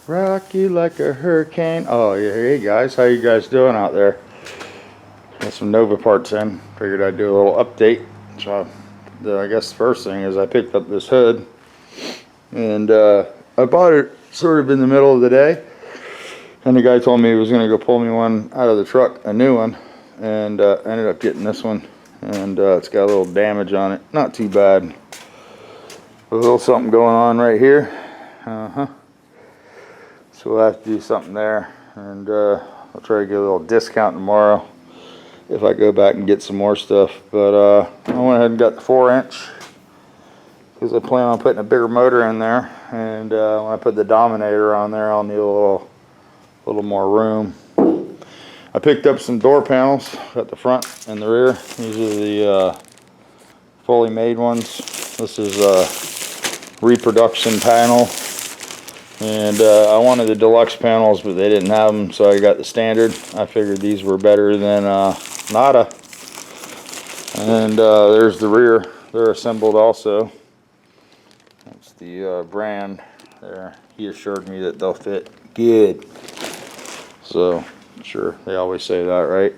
Rock you like a hurricane. Oh yeah, hey guys, how you guys doing out there? Got some Nova parts in. Figured I'd do a little update. So I guess the first thing is I picked up this hood, and I bought it sort of in the middle of the day, and the guy told me he was going to go pull me one out of the truck, a new one, and I ended up getting this one, and it's got a little damage on it. Not too bad. A little something going on right here. So we'll have to do something there, and I'll try to get a little discount tomorrow if I go back and get some more stuff. But I went ahead and got the 4-inch because I plan on putting a bigger motor in there, and when I put the Dominator on there, I'll need a little more room. I picked up some door panels at the front and the rear. These are the fully made ones. This is a reproduction panel. And I wanted the deluxe panels, but they didn't have them, so I got the standard. I figured these were better than nada. And there's the rear. They're assembled also. That's the brand there. He assured me that they'll fit good. So, sure, they always say that, right?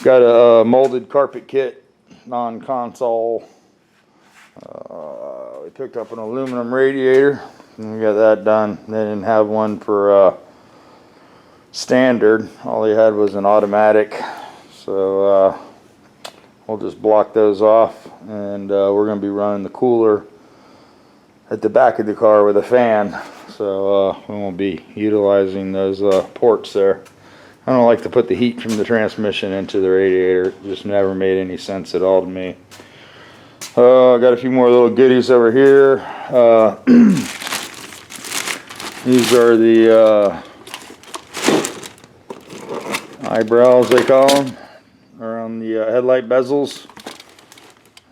Got a molded carpet kit, non-console. We picked up an aluminum radiator. And we got that done. They didn't have one for standard. All they had was an automatic. So we'll just block those off, and we're going to be running the cooler at the back of the car with a fan. So we won't be utilizing those ports there. I don't like to put the heat from the transmission into the radiator. It just never made any sense at all to me. I got a few more little goodies over here. These are the eyebrows, they call them, around the headlight bezels.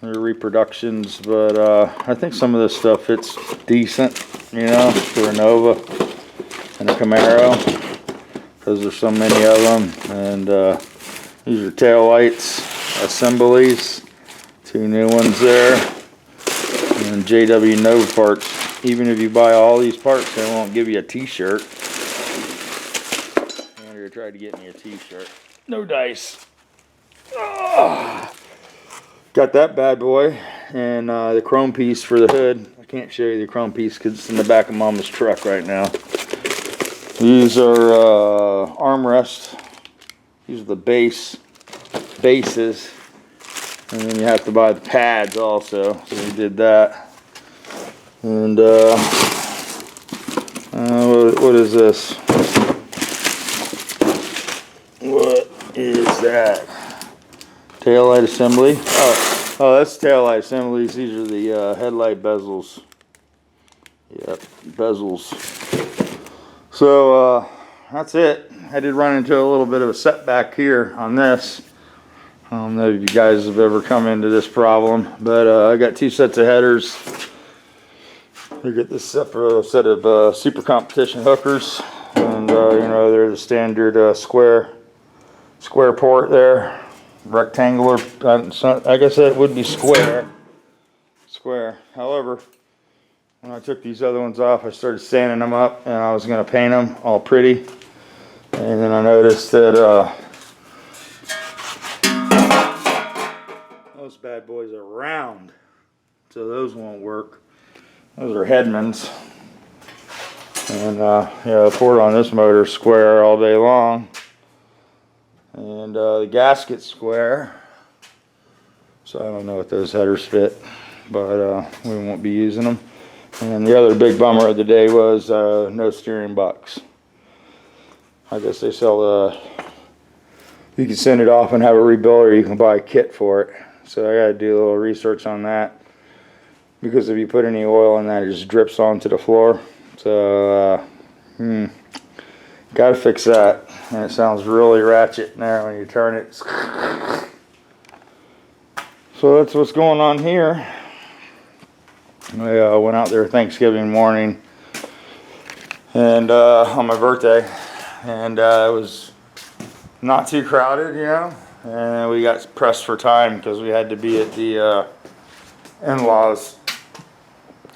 They're reproductions, but I think some of this stuff fits decent, you know, for a Nova and a Camaro, because there's so many of them. And these are tail lights assemblies, 2 new ones there, and JW Nova parts. Even if you buy all these parts, they won't give you a t-shirt. Andrew tried to get me a t-shirt. No dice. Oh, got that bad boy. And the chrome piece for the hood. I can't show you the chrome piece because it's in the back of Mama's truck right now. These are armrests. These are the bases. And then you have to buy the pads also. So we did that. And what is this? What is that? Taillight assembly. Oh, that's taillight assemblies. These are the headlight bezels. Yep, bezels. So that's it. I did run into a little bit of a setback here on this. I don't know if you guys have ever come into this problem, but I got 2 sets of headers. We get this separate set of super competition hookers, and you know, they're the standard square port there, rectangular. I guess that would be square. However, when I took these other ones off, I started sanding them up, and I was going to paint them all pretty, and then I noticed that those bad boys are round, so those won't work. Those are Headmans, and yeah, the port on this motor is square all day long, and the gasket's square, so I don't know what those headers fit, but we won't be using them. And the other big bummer of the day was no steering box. I guess they sell you can send it off and have it rebuilt, or you can buy a kit for it. So I got to do a little research on that, because if you put any oil in that, it just drips onto the floor. So gotta fix that. And it sounds really ratchet in there when you turn it. So that's what's going on here. I went out there Thanksgiving morning, and on my birthday, and it was not too crowded, you know, and we got pressed for time because we had to be at the in-laws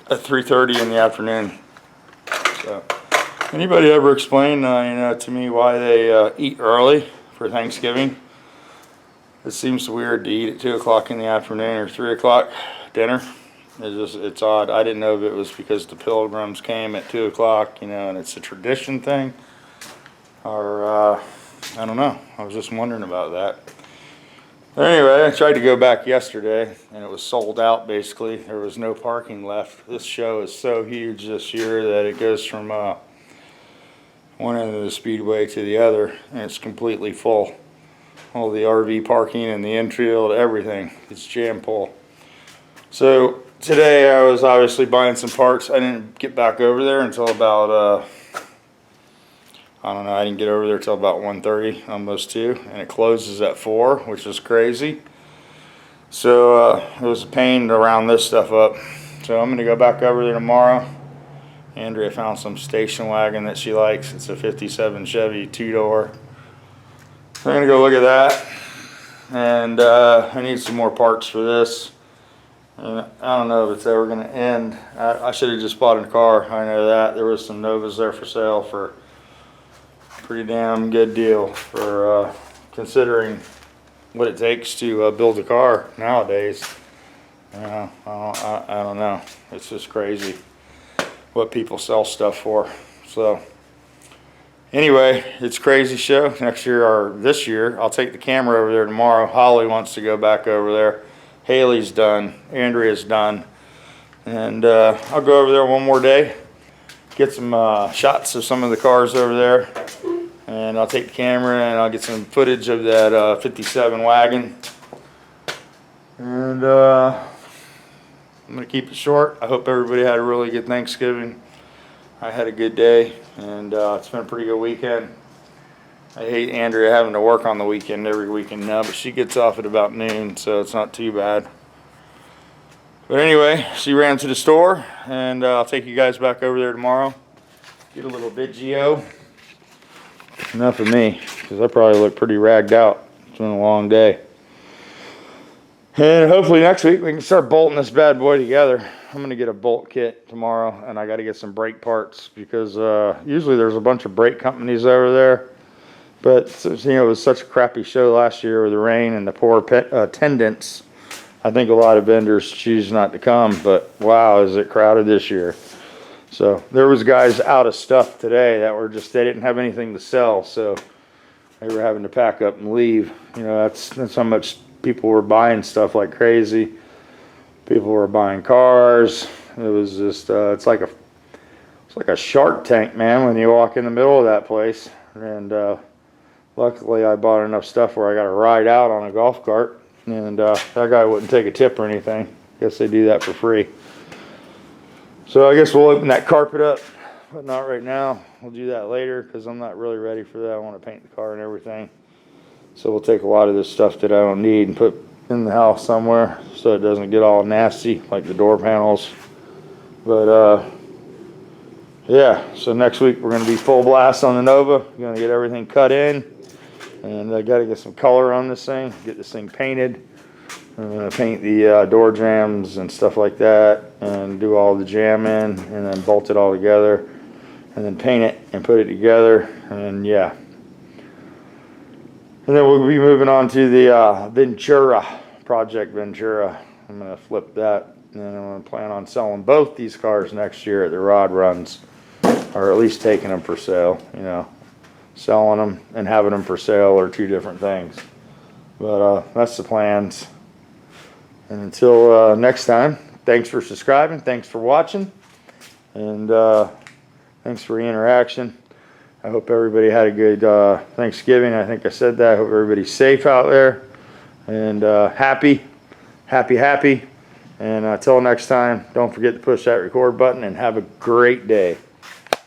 at 3:30 in the afternoon. So Anybody ever explain, to me why they eat early for Thanksgiving? It seems weird to eat at 2 o'clock in the afternoon or 3 o'clock dinner. It's odd. I didn't know if it was because the pilgrims came at 2 o'clock, and it's a tradition thing, or I don't know. I was just wondering about that. Anyway, I tried to go back yesterday, and it was sold out, basically. There was no parking left. This show is so huge this year that it goes from one end of the speedway to the other, and it's completely full. All the RV parking and the infield, everything. It's jam full. So today I was obviously buying some parts. I didn't get back over there until about, I don't know, I didn't get over there until about 1:30, almost 2, and it closes at 4, which is crazy. So it was a pain to round this stuff up. So I'm going to go back over there tomorrow. Andrea found some station wagon that she likes. It's a 57 Chevy 2-door. So I'm going to go look at that. And I need some more parts for this. And I don't know if it's ever going to end. I should have just bought a car. I know that. There was some Novas there for sale for a pretty damn good deal for considering what it takes to build a car nowadays. I don't know. It's just crazy what people sell stuff for. So anyway, it's a crazy show. Next year, or this year, I'll take the camera over there tomorrow. Holly wants to go back over there. Haley's done. Andrea's done. And I'll go over there one more day, get some shots of some of the cars over there. And I'll take the camera and I'll get some footage of that 57 wagon. And I'm going to keep it short. I hope everybody had a really good Thanksgiving. I had a good day, and it's been a pretty good weekend. I hate Andrea having to work on the weekend every weekend now, but she gets off at about noon, so it's not too bad. But anyway, she ran to the store, and I'll take you guys back over there tomorrow. Get a little video. Enough of me, because I probably look pretty ragged out. It's been a long day. And hopefully next week we can start bolting this bad boy together. I'm going to get a bolt kit tomorrow, and I got to get some brake parts because usually there's a bunch of brake companies over there. But it was such a crappy show last year with the rain and the poor attendance. I think a lot of vendors choose not to come, but wow, is it crowded this year. So there was guys out of stuff today that were they didn't have anything to sell, so they were having to pack up and leave. That's how much people were buying stuff like crazy. People were buying cars. It was just it's like a Shark Tank, man, when you walk in the middle of that place. And luckily I bought enough stuff where I got to ride out on a golf cart, and that guy wouldn't take a tip or anything. Guess they do that for free. So I guess we'll open that carpet up, but not right now. We'll do that later because I'm not really ready for that. I want to paint the car and everything. So we'll take a lot of this stuff that I don't need and put in the house somewhere so it doesn't get all nasty like the door panels. But yeah, so next week we're going to be full blast on the Nova. We're going to get everything cut in, and I got to get some color on this thing, get this thing painted. I'm going to paint the door jambs and stuff like that, and do all the jamming, and then bolt it all together, and then paint it and put it together, and yeah. And then we'll be moving on to the Project Ventura. I'm going to flip that, and then I'm going to plan on selling both these cars next year at the rod runs, or at least taking them for sale. Selling them and having them for sale are two different things. But that's the plans. And until next time, thanks for subscribing, thanks for watching, and thanks for the interaction. I hope everybody had a good Thanksgiving. I think I said that. I hope everybody's safe out there, and happy. And until next time, don't forget to push that record button, and have a great day.